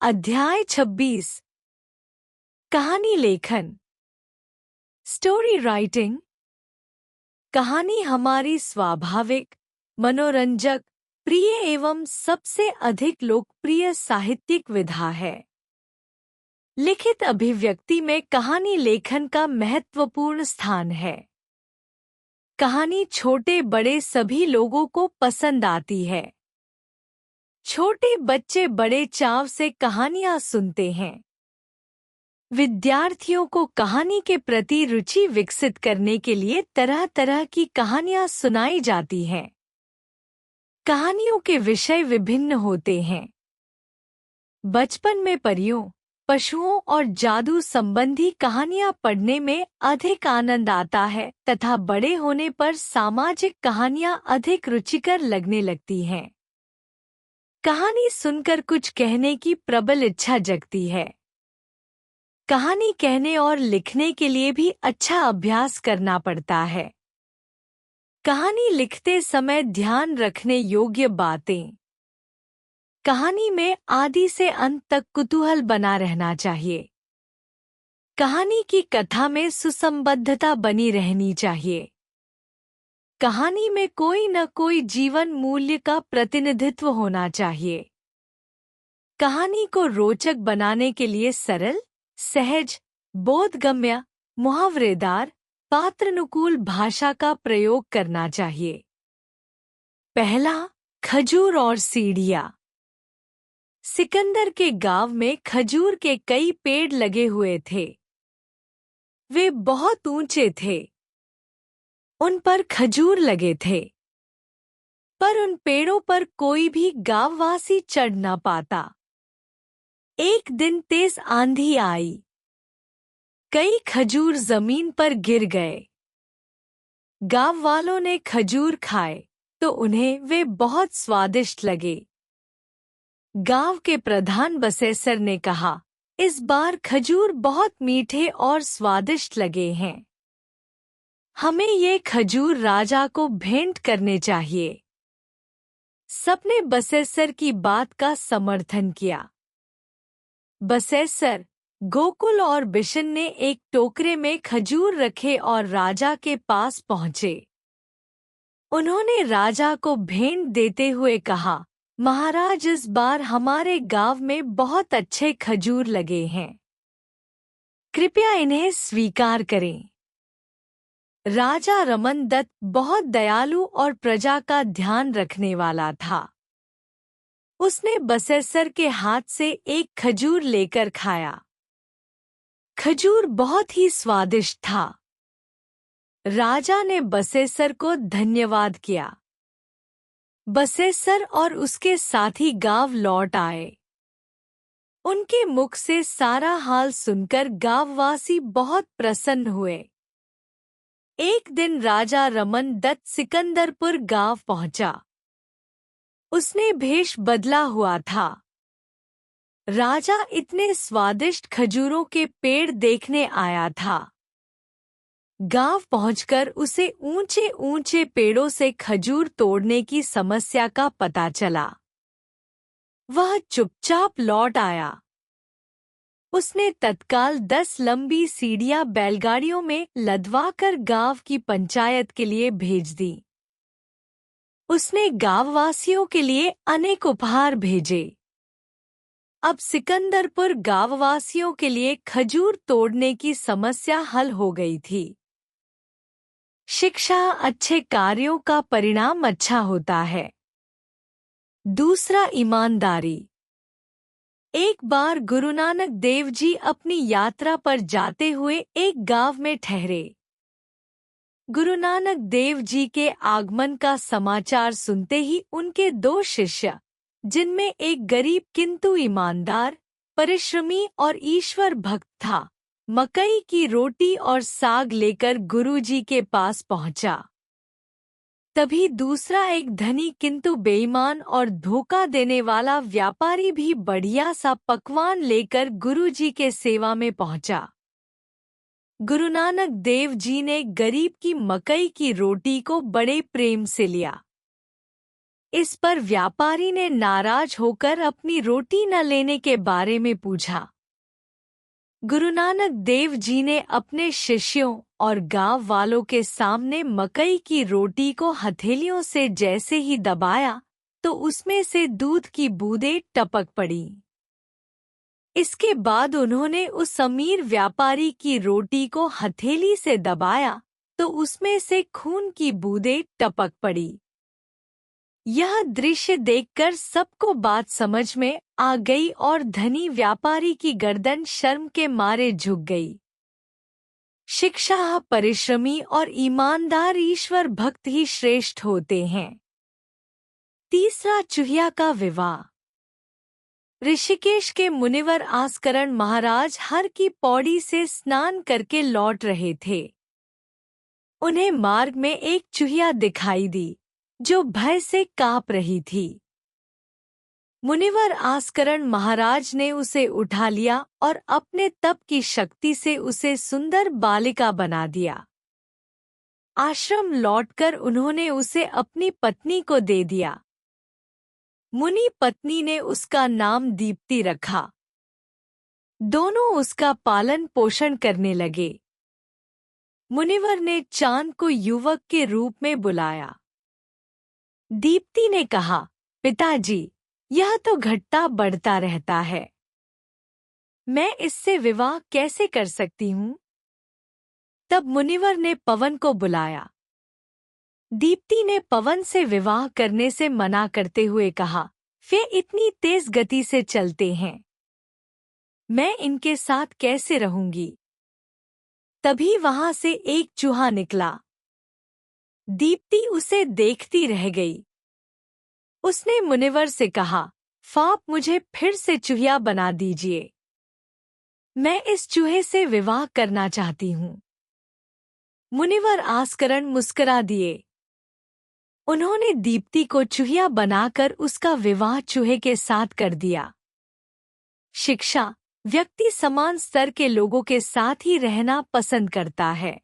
अध्याय 26 कहानी लेखन स्टोरी राइटिंग। कहानी हमारी स्वाभाविक, मनोरंजक, प्रिय एवं सबसे अधिक लोकप्रिय साहित्यिक विधा है। लिखित अभिव्यक्ति में कहानी लेखन का महत्वपूर्ण स्थान है। कहानी छोटे बड़े सभी लोगों को पसंद आती है। छोटे बच्चे बड़े चाव से कहानियां सुनते हैं। विद्यार्थियों को कहानी के प्रति रुचि विकसित करने के लिए तरह तरह की कहानियां सुनाई जाती हैं। कहानियों के विषय विभिन्न होते हैं। बचपन में परियों, पशुओं और जादू संबंधी कहानियां पढ़ने में अधिक आनंद आता है तथा बड़े होने पर सामाजिक कहानियां अधिक रुचिकर लगने लगती हैं। कहानी सुनकर कुछ कहने की प्रबल इच्छा जगती है। कहानी कहने और लिखने के लिए भी अच्छा अभ्यास करना पड़ता है। कहानी लिखते समय ध्यान रखने योग्य बातें। कहानी में आदि से अंत तक कुतूहल बना रहना चाहिए। कहानी की कथा में सुसंबद्धता बनी रहनी चाहिए। कहानी में कोई न कोई जीवन मूल्य का प्रतिनिधित्व होना चाहिए। कहानी को रोचक बनाने के लिए सरल, सहज, बोधगम्य, मुहावरेदार, पात्रानुकूल भाषा का प्रयोग करना चाहिए। पहला, खजूर और सीढ़ियाँ। सिकंदर के गांव में खजूर के कई पेड़ लगे हुए थे। वे बहुत ऊंचे थे। उन पर खजूर लगे थे, पर उन पेड़ों पर कोई भी गांववासी चढ़ न पाता। एक दिन तेज आंधी आई। कई खजूर जमीन पर गिर गए। गांव वालों ने खजूर खाए तो उन्हें वे बहुत स्वादिष्ट लगे। गांव के प्रधान बसेसर ने कहा, इस बार खजूर बहुत मीठे और स्वादिष्ट लगे हैं। हमें ये खजूर राजा को भेंट करने चाहिए। सबने बसेसर की बात का समर्थन किया। बसेसर, गोकुल और बिशन ने एक टोकरे में खजूर रखे और राजा के पास पहुंचे। उन्होंने राजा को भेंट देते हुए कहा, महाराज, इस बार हमारे गांव में बहुत अच्छे खजूर लगे हैं। कृपया इन्हें स्वीकार करें। राजा रमन दत्त बहुत दयालु और प्रजा का ध्यान रखने वाला था। उसने बसेसर के हाथ से एक खजूर लेकर खाया। खजूर बहुत ही स्वादिष्ट था। राजा ने बसेसर को धन्यवाद किया। बसेसर और उसके साथी गांव लौट आए। उनके मुख से सारा हाल सुनकर गांववासी बहुत प्रसन्न हुए। एक दिन राजा रमन दत्त सिकंदरपुर गांव पहुंचा। उसने भेष बदला हुआ था। राजा इतने स्वादिष्ट खजूरों के पेड़ देखने आया था। गांव पहुंचकर उसे ऊंचे ऊंचे पेड़ों से खजूर तोड़ने की समस्या का पता चला। वह चुपचाप लौट आया। उसने तत्काल 10 लंबी सीढ़ियां बैलगाड़ियों में लदवाकर गांव की पंचायत के लिए भेज दी। उसने गांववासियों के लिए अनेक उपहार भेजे। अब सिकंदरपुर गांववासियों के लिए खजूर तोड़ने की समस्या हल हो गई थी। शिक्षा अच्छे कार्यों का परिणाम अच्छा होता है। दूसरा, ईमानदारी। एक बार गुरु नानक देव जी अपनी यात्रा पर जाते हुए एक गांव में ठहरे। गुरु नानक देव जी के आगमन का समाचार सुनते ही उनके 2 शिष्य, जिनमें एक गरीब किंतु ईमानदार, परिश्रमी और ईश्वर भक्त था, मकई की रोटी और साग लेकर गुरु जी के पास पहुंचा। तभी दूसरा, एक धनी किंतु बेईमान और धोखा देने वाला व्यापारी भी बढ़िया सा पकवान लेकर गुरुजी के सेवा में पहुंचा। गुरु नानक देव जी ने गरीब की मकई की रोटी को बड़े प्रेम से लिया। इस पर व्यापारी ने नाराज होकर अपनी रोटी न लेने के बारे में पूछा। गुरु नानक देव जी ने अपने शिष्यों और गांव वालों के सामने मकई की रोटी को हथेलियों से जैसे ही दबाया तो उसमें से दूध की बूंदें टपक पड़ी। इसके बाद उन्होंने उस अमीर व्यापारी की रोटी को हथेली से दबाया तो उसमें से खून की बूंदें टपक पड़ी। यह दृश्य देखकर सबको बात समझ में आ गई और धनी व्यापारी की गर्दन शर्म के मारे झुक गई। शिक्षा, परिश्रमी और ईमानदार ईश्वर भक्त ही श्रेष्ठ होते हैं। तीसरा, चूहिया का विवाह। ऋषिकेश के मुनिवर आस्करण महाराज हर की पौड़ी से स्नान करके लौट रहे थे। उन्हें मार्ग में एक चूहिया दिखाई दी जो भय से कांप रही थी। मुनिवर आस्करण महाराज ने उसे उठा लिया और अपने तप की शक्ति से उसे सुंदर बालिका बना दिया। आश्रम लौटकर उन्होंने उसे अपनी पत्नी को दे दिया। मुनि पत्नी ने उसका नाम दीप्ति रखा। दोनों उसका पालन पोषण करने लगे। मुनिवर ने चांद को युवक के रूप में बुलाया। दीप्ति ने कहा, पिताजी, यह तो घटता बढ़ता रहता है। मैं इससे विवाह कैसे कर सकती हूँ? तब मुनिवर ने पवन को बुलाया। दीप्ति ने पवन से विवाह करने से मना करते हुए कहा, वे इतनी तेज गति से चलते हैं, मैं इनके साथ कैसे रहूंगी? तभी वहां से एक चूहा निकला। दीप्ति उसे देखती रह गई। उसने मुनिवर से कहा, आप मुझे फिर से चूहिया बना दीजिए। मैं इस चूहे से विवाह करना चाहती हूँ। मुनिवर आस्करण मुस्कुरा दिए। उन्होंने दीप्ति को चूहिया बनाकर उसका विवाह चूहे के साथ कर दिया। शिक्षा, व्यक्ति समान स्तर के लोगों के साथ ही रहना पसंद करता है।